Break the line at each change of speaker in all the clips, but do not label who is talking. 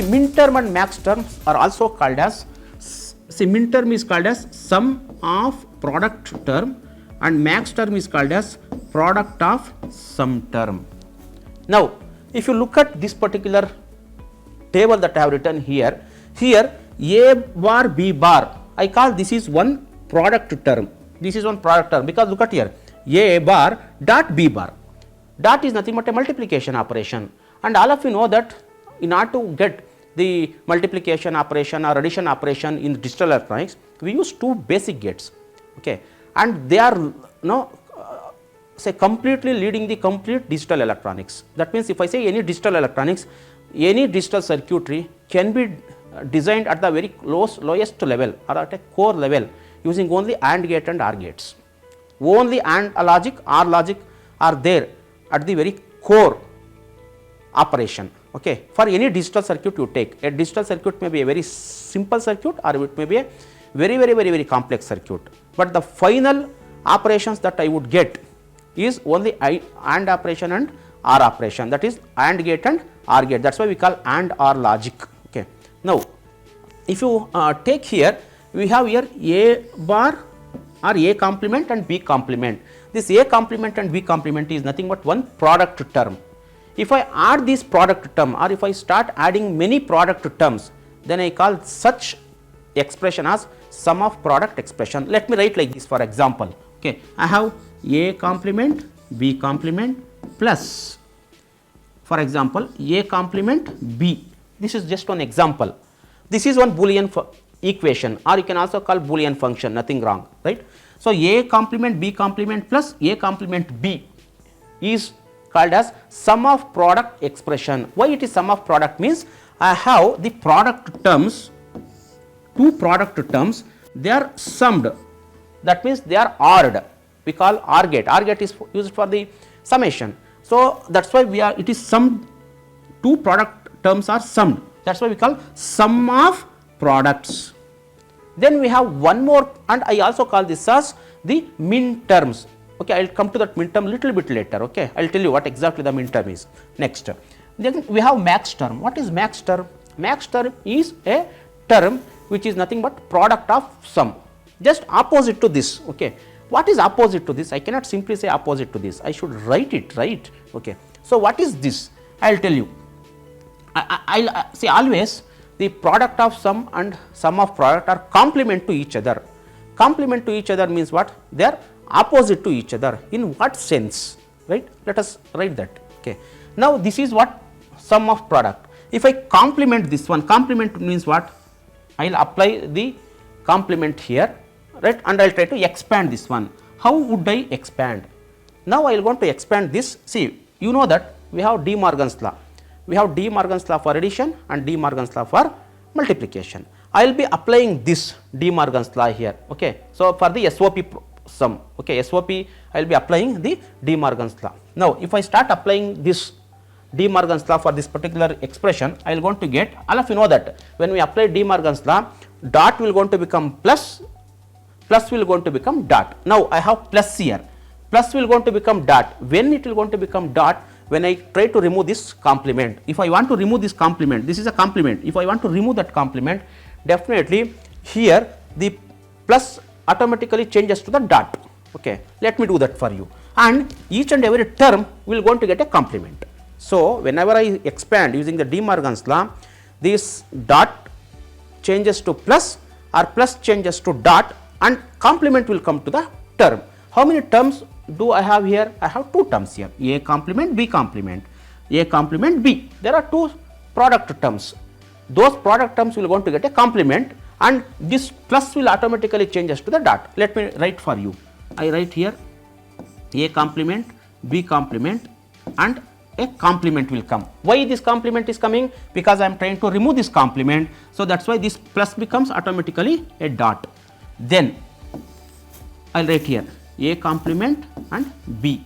min term and max terms are also called as, see, min term is called as sum of product term and max term is called as product of sum term. Now, if you look at this particular table that I have written here, A bar B bar, I call this is one product term. This is one product term because look at here, A bar dot B bar. Dot is nothing but a multiplication operation, and all of you know that in order to get the multiplication operation or addition operation in digital electronics, we use two basic gates, okay, and they are say completely leading the complete digital electronics. That means if I say any digital electronics, any digital circuitry can be designed at the very lowest level or at a core level using only AND gate and OR gates. Only AND logic, OR logic are there at the very core operation. Okay. For any digital circuit you take, a digital circuit may be a very simple circuit or it may be a very complex circuit, but the final operations that I would get is only AND operation and OR operation, that is AND gate and OR gate. That is why we call AND OR logic. Okay. Now, if you take here, we have here A bar or A complement and B complement. This A complement and B complement is nothing but one product term. If I add this product term or if I start adding many product terms, then I call such expression as sum of product expression. Let me write like this for example. Okay. I have A complement, B complement plus, for example, A complement B. This is just one example. This is one Boolean equation, or you can also call Boolean function, nothing wrong, right. So, A complement B complement plus A complement B is called as sum of product expression. Why it is sum of product means I have the product terms, two product terms, they are summed, that means they are ORed. We call OR gate. OR gate is used for the summation. So, that is why it is summed, two product terms are summed, that is why we call sum of products. Then we have one more, and I also call this as the min terms. Okay, I will come to that min term little bit later. Okay, I will tell you what exactly the min term is next. Then we have max term. What is max term? Max term is a term which is nothing but product of sum, just opposite to this. Okay, what is opposite to this? I cannot simply say opposite to this, I should write it, right. Okay, so what is this? I will tell you. I will say always the product of sum and sum of product are complement to each other. Complement to each other means what? They are opposite to each other. In what sense? Right? Let us write that. Okay. Now, this is what sum of product. If I complement this one, complement means what? I will apply the complement here, right, and I will try to expand this one. How would I expand? Now, I will want to expand this. See, you know that we have De Morgan's law. We have De Morgan's law for addition and De Morgan's law for multiplication. I will be applying this De Morgan's law here. Okay. So, for the SOP sum, okay, SOP I will be applying the De Morgan's law. Now, if I start applying this De Morgan's law for this particular expression, I will going to get, all of you know that when we apply De Morgan's law, dot will going to become plus, plus will going to become dot. Now, I have plus here, plus will going to become dot. When it will going to become dot? When I try to remove this complement. If I want to remove this complement, this is a complement. If I want to remove that complement, definitely here the plus automatically changes to the dot. Okay, let me do that for you. And each and every term will going to get a complement. So, whenever I expand using the De Morgan's law, this dot changes to plus or plus changes to dot and complement will come to the term. How many terms do I have here? I have two terms here, A complement, B complement, A complement, B. There are two product terms. Those product terms will going to get a complement and this plus will automatically changes to the dot. Let me write for you. I write here A complement, B complement and a complement will come. Why this complement is coming? Because I am trying to remove this complement. So, that is why this plus becomes automatically a dot. Then I will write here A complement and B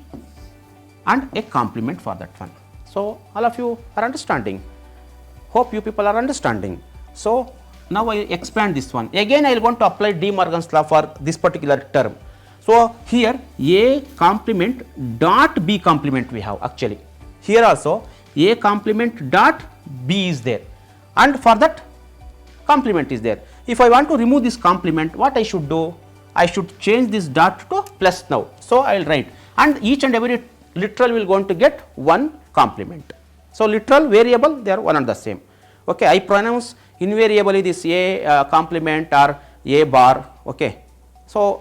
and a complement for that one. So, all of you are understanding. Hope you people are understanding. So, now I expand this one. Again I will want to apply De Morgan's law for this particular term. So, here A complement dot B complement we have actually. Here also A complement dot B is there. and for that complement is there. If I want to remove this complement, what I should do? I should change this dot to plus now. So, I will write, and each and every literal will going to get one complement. So, literal variable they are one and the same. Okay, I pronounce invariably this a complement or a bar. Okay, so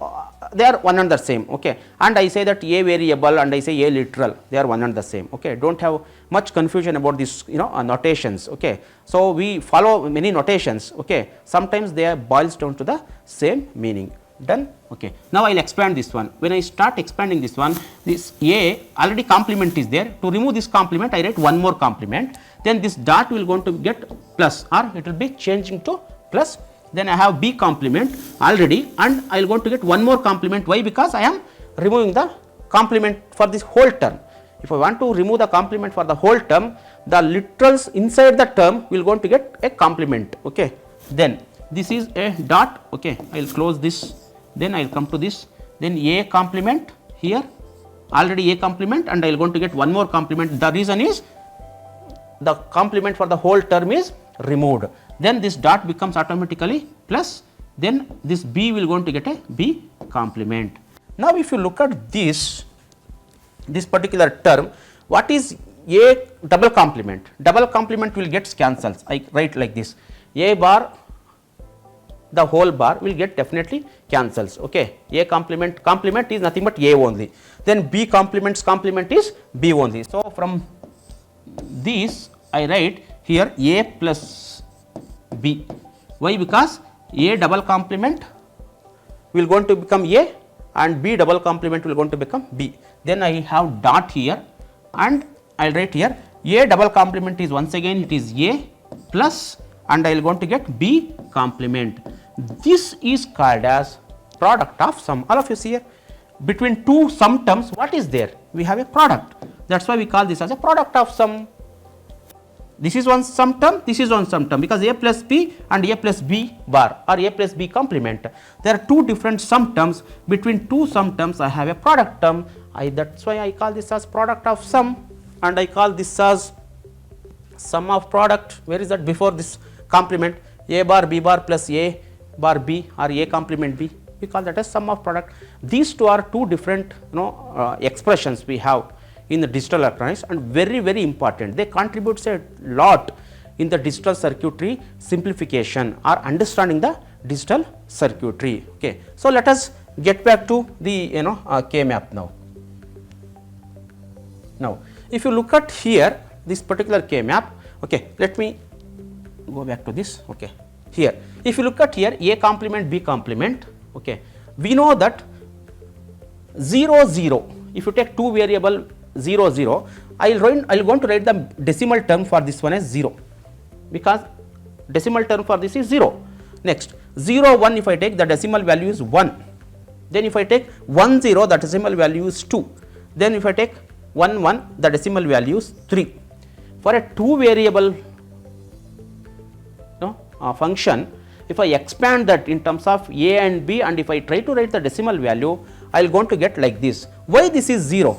they are one and the same. Okay, and I say that a variable and I say a literal, they are one and the same. Okay, don't have much confusion about this, notations. Okay, so we follow many notations. Okay, sometimes they boils down to the same meaning. Done. Okay, now I will expand this one. When I start expanding this one, this a already complement is there. To remove this complement, I write one more complement. Then this dot will going to get plus, or it will be changing to plus. Then I have b complement already, and I will going to get one more complement. Why? Because I am removing the complement for this whole term. If I want to remove the complement for the whole term, the literals inside the term will going to get a complement. Okay, then this is a dot. Okay, I will close this. Then I will come to this, then a complement here, already a complement, and I will going to get one more complement. The reason is the complement for the whole term is removed. Then this dot becomes automatically plus, then this b will going to get a b complement. Now, if you look at this particular term, what is a double complement? Double complement will get cancels. I write like this, a bar, the whole bar will get definitely cancels. Okay, a complement is nothing but a only, then b complement is b only. So, from this I write here a plus b. Why? Because a double complement will going to become a and b double complement will going to become b. Then I have dot here, and I will write here a double complement is once again it is a plus, and I will going to get b complement. This is called as product of sum. All of you see here, between two sum terms, what is there? We have a product. That is why we call this as a product of sum. This is one sum term, this is one sum term, because a plus b and a plus b bar or a plus b complement. There are two different sum terms. Between two sum terms, I have a product term. That is why I call this as product of sum, and I call this as sum of product. Where is that before this complement? A bar b bar plus a bar b or a complement b, we call that as sum of product. These two are two different expressions we have in the digital electronics, and very important. They contribute a lot in the digital circuitry simplification or understanding the digital circuitry. Okay, so let us get back to the K map now. Now, if you look at here this particular K map, okay, let me go back to this. Okay, here if you look at here a complement b complement, okay, we know that 0 0, if you take two variable 0 0, I will going to write the decimal term for this one as 0, because decimal term for this is 0. Next 0 1, if I take the decimal value is 1, then if I take 1 0, the decimal value is 2, then if I take 1 1, the decimal value is 3. For a two variable function, if I expand that in terms of a and b, and if I try to write the decimal value, I will going to get like this. Why this is 0?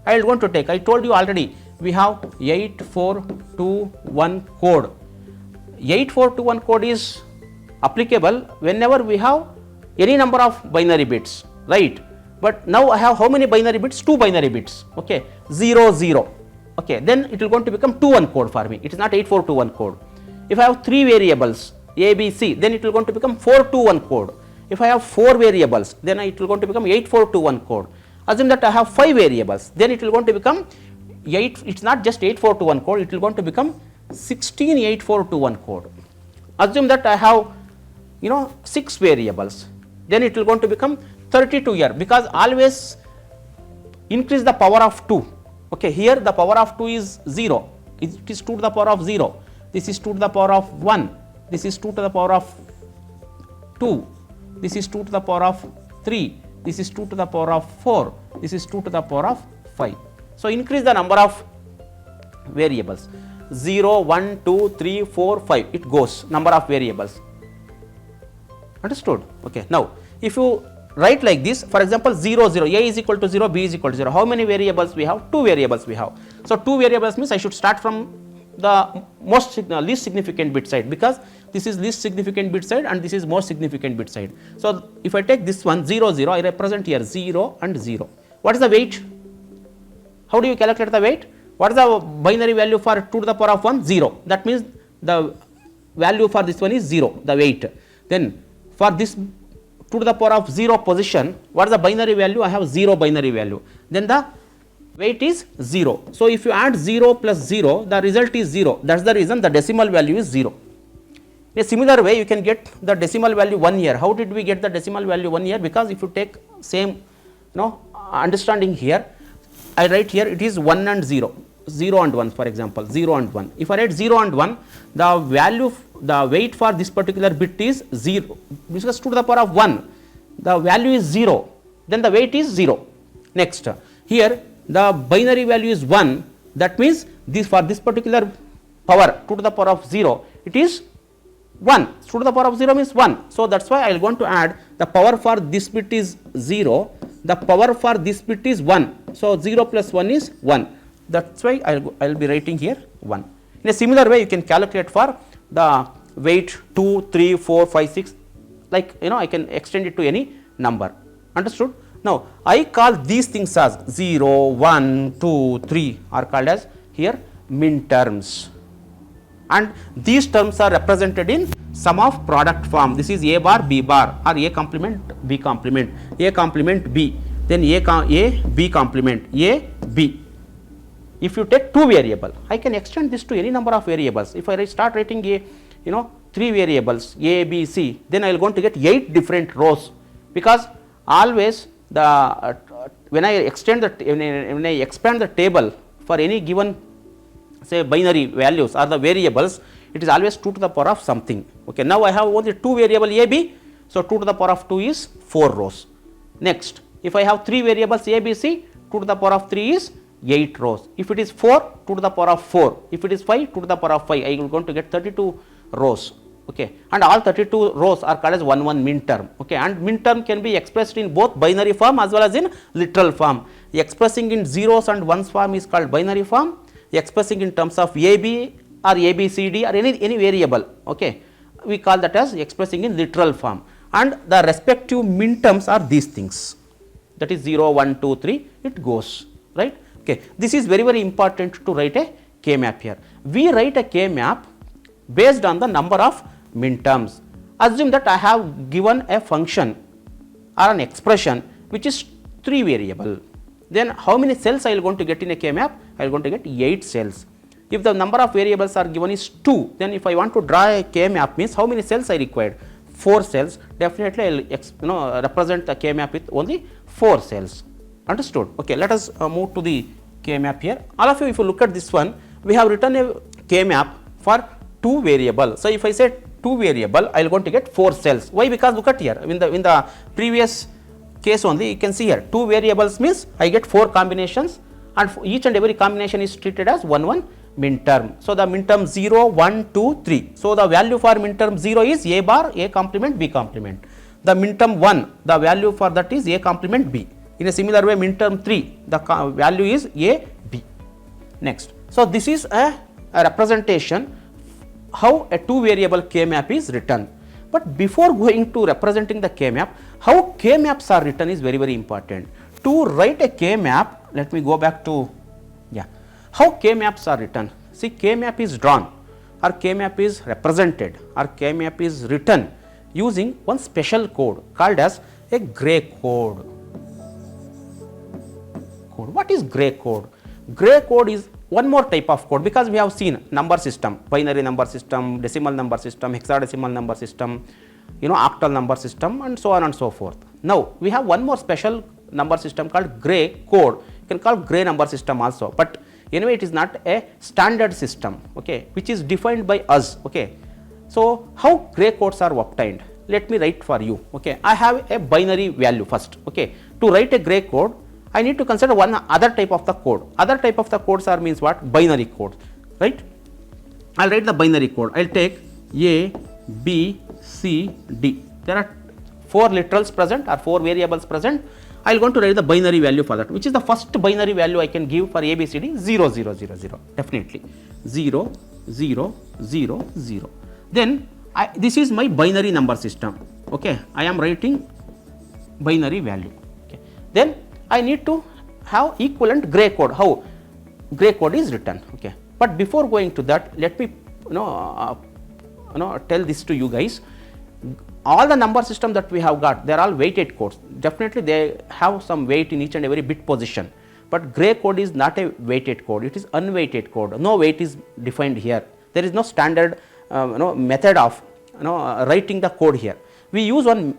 I will going to take, I told you already, we have 8421 code. 8421 code is applicable whenever we have any number of binary bits, right? But now I have how many binary bits? 2 binary bits. Okay, 0 0. Okay, then it will going to become 2 1 code for me. It is not 8421 code. If I have 3 variables a b c, then it will going to become 421 code. If I have 4 variables, then it will going to become 8421 code. Assume that I have 5 variables, then it will going to become it is not just 8421 code, it will going to become 168421 code. Assume that I have 6 variables, then it will going to become 32 here, because always increase the power of 2. Okay, here the power of 2 is 0, it is 2 to the power of 0, this is 2 to the power of 1, this is 2 to the power of 2, this is 2 to the power of 3, this is 2 to the power of 4, this is 2 to the power of 5. So, increase the number of variables 0, 1, 2, 3, 4, 5, it goes number of variables. Understood? Okay. Now, if you write like this, for example 0 0, a is equal to 0, b is equal to 0, how many variables we have? 2 variables we have. So, 2 variables means I should start from the least significant bit side, because this is least significant bit side and this is most significant bit side. So, if I take this one 0 0, I represent here 0 and 0. What is the weight? How do you calculate the weight? What is the binary value for 2 to the power of 1? 0. That means the value for this one is 0, the weight. Then for this 2 to the power of 0 position, what is the binary value? I have 0 binary value. Then the weight is 0. So, if you add 0 plus 0, the result is 0. That is the reason the decimal value is 0. In a similar way, you can get the decimal value 1 year. How did we get the decimal value 1 year? Because if you take same understanding here, I write here it is 1 and 0, 0 and 1, for example, 0 and 1. If I write 0 and 1, the value, the weight for this particular bit is 0, because 2 to the power of 1, the value is 0, then the weight is 0. Next, here the binary value is 1, that means this, for this particular power 2 to the power of 0, it is 1, 2 to the power of 0 means 1. So, that is why I will going to add the power for this bit is 0, the power for this bit is 1. So, 0 plus 1 is 1, that is why I will be writing here 1. In a similar way, you can calculate for the weight 2, 3, 4, 5, 6, like I can extend it to any number. Understood? Now, I call these things as 0, 1, 2, 3 are called as here min terms, and these terms are represented in sum of product form. This is A bar, B bar, or A complement, B complement, A complement B, then A, B complement, A, B. If you take two variable, I can extend this to any number of variables. If I start writing a 3 variables A, B, C, then I will going to get 8 different rows, because always the when I expand the table for any given say binary values or the variables, it is always 2 to the power of something. Okay, now I have only 2 variable A, B, so 2 to the power of 2 is 4 rows. Next, if I have 3 variables A, B, C, 2 to the power of 3 is 8 rows. If it is 4, 2 to the power of 4. If it is 5, 2 to the power of 5. I am going to get 32 rows. Okay, and all 32 rows are called as 1 min term. Okay, and min term can be expressed in both binary form as well as in literal form. Expressing in zeros and ones form is called binary form. Expressing in terms of AB or ABCD or any variable, okay, we call that as expressing in literal form, and the respective min terms are these things, that is 0, 1, 2, 3, it goes, right. Okay, this is very important to write a K map here. We write a K map based on the number of min terms. Assume that I have given a function or an expression which is 3 variable. Then how many cells I will going to get in a K map? I will going to get 8 cells. If the number of variables are given is 2, then if I want to draw a K map means how many cells I required? 4 cells. Definitely I will represent the K map with only 4 cells. Understood? Okay, let us move to the K map here. All of you, if you look at this one, we have written a K map for 2 variable. So if I say 2 variable, I will going to get 4 cells. Why? Because look at here, in the previous case only, you can see here 2 variables means I get 4 combinations, and each and every combination is treated as 1 min term. So the min term 0, 1, 2, 3. So the value for min term 0 is A bar, A complement, B complement. The min term 1, the value for that is A complement B. In a similar way, min term 3, the value is A, B. Next. So this is a representation how a 2 variable K map is written. But before going to representing the K map, how K maps are written is very important. To write a K map, let me go back to how K maps are written. See, K map is drawn, or K map is represented, or K map is written using one special code called as a gray code. What is gray code? Gray code is one more type of code, because we have seen number system, binary number system, decimal number system, hexadecimal number system, octal number system, and so on and so forth. Now we have one more special number system called gray code. You can call gray number system also, but anyway it is not a standard system, okay, which is defined by us. Okay, so how gray codes are obtained? Let me write for you. Okay, I have a binary value first. Okay, to write a gray code, I need to consider one other type of the code. Other type of the codes are means what? Binary code, right? I'll write the binary code. I'll take A, B, C, D. There are 4 literals present or 4 variables present. I will going to write the binary value for that, which is the first binary value I can give for A, B, C, D, 0, 0, 0, 0, definitely 0, 0 0 0. Then this is my binary number system. Okay, I am writing binary value. Okay. Then I need to have equivalent gray code. How gray code is written? Okay. But before going to that, let me tell this to you guys. All the number system that we have got, they are all weighted codes. Definitely they have some weight in each and every bit position. But gray code is not a weighted code, it is unweighted code. No weight is defined here. There is no standard method of writing the code here. We use one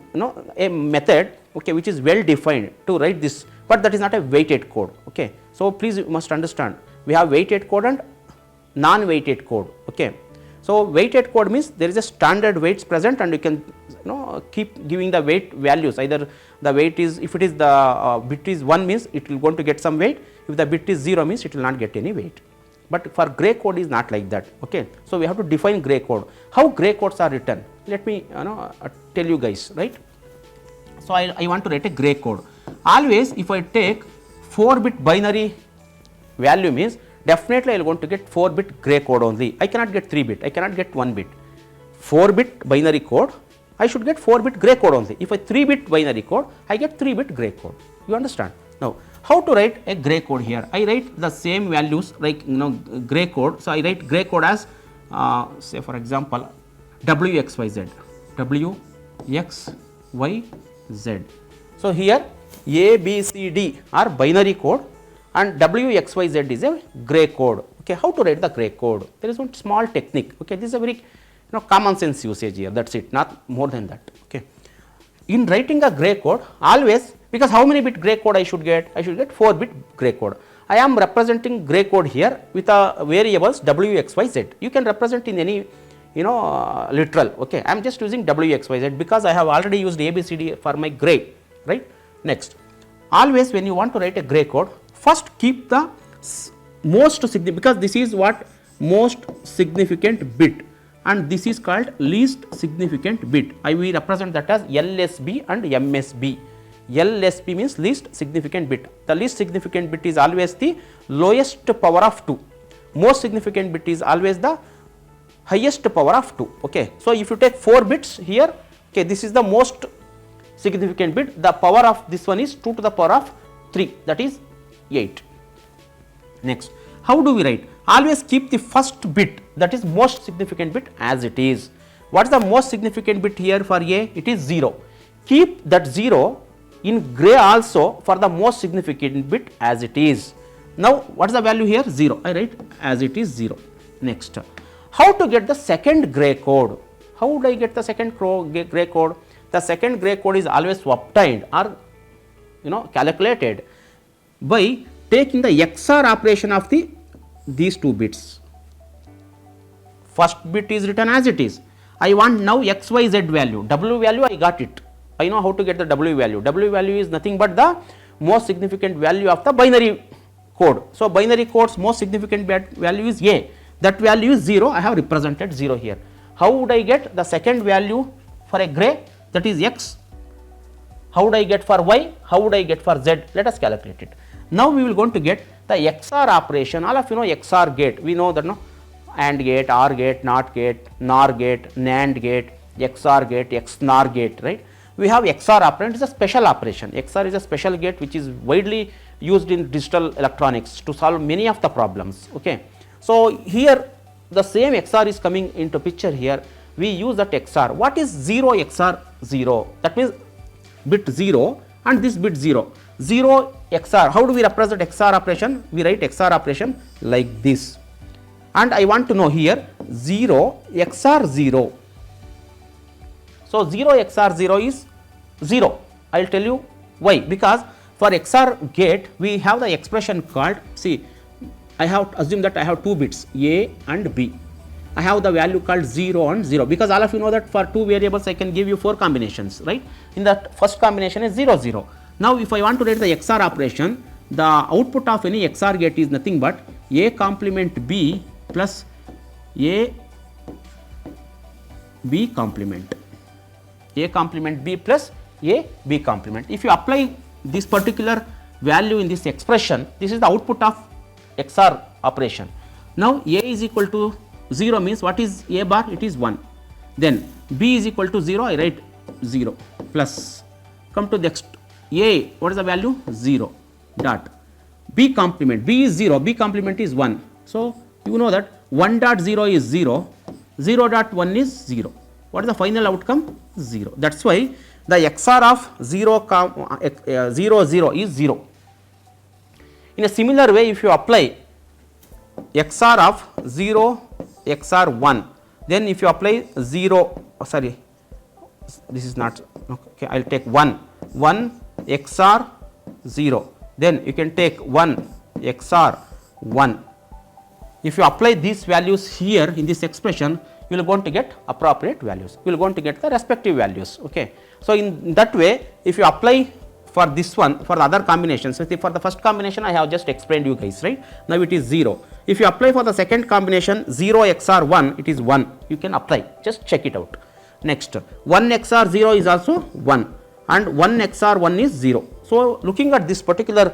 a method, okay, which is well defined to write this, but that is not a weighted code. Okay. So please you must understand, we have weighted code and non-weighted code. Okay. So weighted code means there is a standard weights present and you can keep giving the weight values. Either the weight is, if it is the bit is 1 means it will going to get some weight, if the bit is 0 means it will not get any weight. But for gray code is not like that. Okay. So we have to define gray code. How gray codes are written? Let me tell you guys, right. So I want to write a gray code. Always if I take 4-bit binary value means definitely I will going to get 4-bit gray code only. I cannot get 3-bit, I cannot get 1-bit. 4-bit binary code, I should get 4-bit gray code only. If I 3-bit binary code, I get 3-bit gray code. You understand? Now, how to write a gray code here? I write the same values like gray code. So I write gray code as say for example WXYZ, WXYZ. So here A, B, C, D are binary code and WXYZ is a gray code. Okay, how to write the gray code? There is one small technique. Okay, this is a very common sense usage here. That's it, not more than that. Okay, in writing a gray code, always, because how many bit gray code I should get? I should get 4-bit gray code. I am representing gray code here with a variables WXYZ. You can represent in any literal. Okay, I am just using WXYZ because I have already used ABCD for my gray, right. Next, always when you want to write a gray code, first keep the most significant, because this is what most significant bit and this is called least significant bit. I will represent that as LSB and MSB. LSB means least significant bit. The least significant bit is always the lowest power of 2. Most significant bit is always the highest power of 2. Okay. So if you take 4 bits here, okay, this is the most significant bit. The power of this one is 2 to the power of 3, that is 8. Next, how do we write? Always keep the first bit, that is most significant bit, as it is. What is the most significant bit here for A? It is 0. Keep that 0 in gray also for the most significant bit as it is. Now, what is the value here? 0. I write as it is 0. Next, how to get the second gray code? How would I get the second gray code? The second gray code is always obtained or calculated by taking the XOR operation of these 2 bits. First bit is written as it is. I want now XYZ value. W value I got it. I know how to get the W value. W value is nothing but the most significant value of the binary code. So binary code's most significant value is A. That value is 0. I have represented 0 here. How would I get the second value for a gray? That is X. How would I get for Y? How would I get for Z? Let us calculate it. Now we will going to get the XOR operation. All of you know XOR gate. We know that AND gate, OR gate, NOT gate, NOR gate, NAND gate, XOR gate, XNOR gate, right? We have XOR operand. It is a special operation. XOR is a special gate which is widely used in digital electronics to solve many of the problems. Okay. So here the same XOR is coming into picture here. We use that XOR. What is 0 XOR 0? That means bit 0 and this bit 0. 0 XOR. How do we represent XOR operation? We write XOR operation like this. And I want to know here 0 XOR 0. So 0 XOR 0 is 0. I will tell you why. Because for XOR gate we have the expression called, see, I have assumed that I have 2 bits A and B. I have the value called 0 and 0, because all of you know that for 2 variables I can give you 4 combinations, right? In that first combination is 0 0. Now if I want to write the XOR operation, the output of any XOR gate is nothing but A complement B plus A B complement. A complement B plus A B complement. If you apply this particular value in this expression, this is the output of XOR operation. Now A is equal to 0 means what is A bar? It is 1. Then B is equal to 0, I write 0 plus. Come to next A, what is the value? 0 dot. B complement, B is 0, B complement is 1. So, you know that 1 dot 0 is 0, 0 dot 1 is 0. What is the final outcome? 0. That is why the XOR of 0, 0 is 0. In a similar way, if you apply XOR of 0, XOR 1, then if you apply 0, sorry, this is not, okay, I will take 1 XOR 0, then you can take 1 XOR 1. If you apply these values here in this expression, you will going to get appropriate values, you will going to get the respective values. Okay. So, in that way, if you apply for this one, for the other combinations, so for the first combination I have just explained you guys, right. Now, it is 0. If you apply for the second combination 0 XOR 1, it is 1, you can apply, just check it out. Next, 1 XOR 0 is also 1 and 1 XOR 1 is 0. So, looking at this particular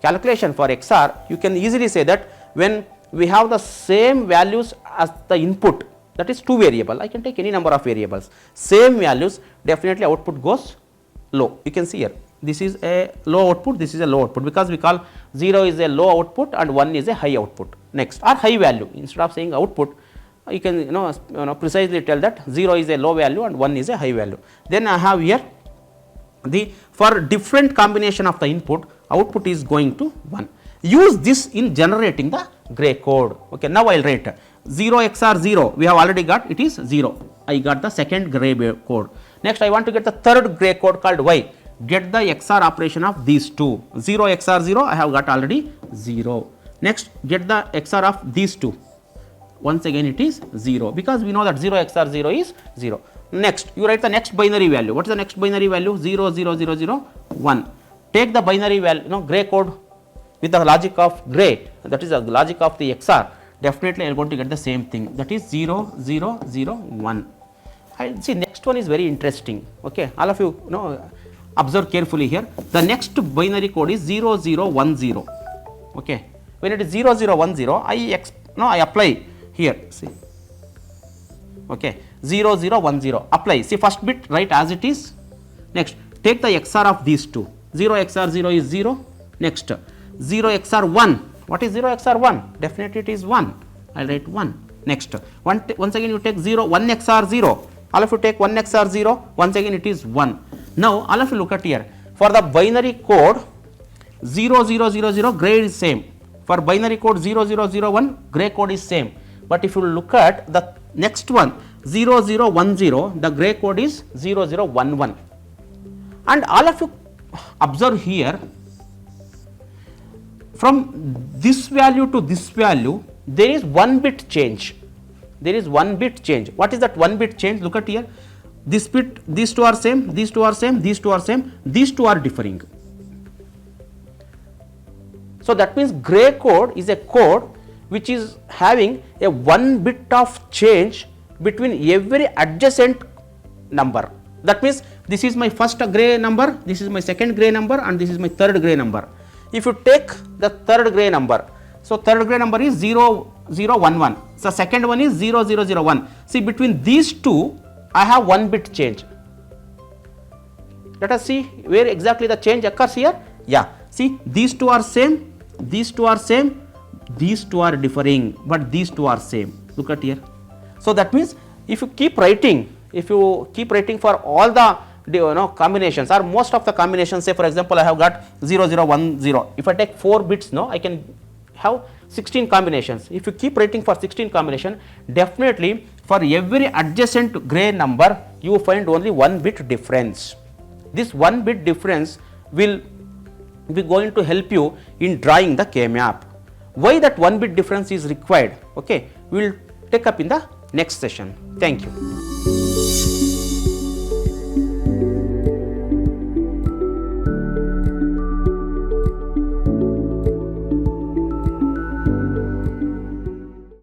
calculation for XOR, you can easily say that when we have the same values as the input, that is 2 variable, I can take any number of variables, same values, definitely output goes low. You can see here, this is a low output, this is a low output, because we call 0 is a low output and 1 is a high output. Next, or high value, instead of saying output, you can you know precisely tell that 0 is a low value and 1 is a high value. Then I have here the for different combination of the input, output is going to 1. Use this in generating the gray code. Okay, now I will write 0 XOR 0, we have already got, it is 0. I got the second gray code. Next, I want to get the third gray code called Y. Get the XOR operation of these two. 0 XOR 0, I have got already 0. Next, get the XOR of these two. Once again, it is 0, because we know that 0 XOR 0 is 0. Next, you write the next binary value. What is the next binary value? 0 0 0 0 1. Take the binary value, gray code with the logic of gray, that is the logic of the XOR. Definitely, I am going to get the same thing, that is 0 0 0 1. I see next one is very interesting. Okay, all of you observe carefully here. The next binary code is 0 0 1 0. Okay, when it is 0 0 1 0, I apply here. See, okay, 0 0 1 0. Apply. See, first bit write as it is. Next, take the XOR of these two. 0 XOR 0 is 0. Next, 0 XOR 1. What is 0 XOR 1? Definitely it is 1. I will write 1. Next, once again you take 0, 1 XOR 0. All of you take 1 XOR 0. Once again it is 1. Now, all of you look at here. For the binary code 0 0 0 0, gray is same. For binary code 0 0 0 1, gray code is same. But if you look at the next one 0 0 1 0, the gray code is 0 0 1 1. And all of you observe here, from this value to this value, there is 1 bit change. There is 1 bit change. What is that 1 bit change? Look at here. This bit, these two are same, these two are same, these two are same, these two are differing. So that means gray code is a code which is having a 1 bit of change between every adjacent number. That means this is my first gray number, this is my second gray number, and this is my third gray number. If you take the third gray number, so third gray number is 0 0 1 1. So second one is 0 0 0 1. See, between these two, I have 1 bit change. Let us see where exactly the change occurs here. Yeah, see, these two are same, these two are same, these two are differing, but these two are same. Look at here. So that means if you keep writing for all the combinations or most of the combinations, say for example, I have got 0 0 1 0. If I take 4 bits, I can have 16 combinations. If you keep writing for 16 combination, definitely for every adjacent gray number, you find only 1 bit difference. This 1 bit difference will be going to help you in drawing the K-map. Why that 1 bit difference is required? Okay, we will take up in the next session. Thank you.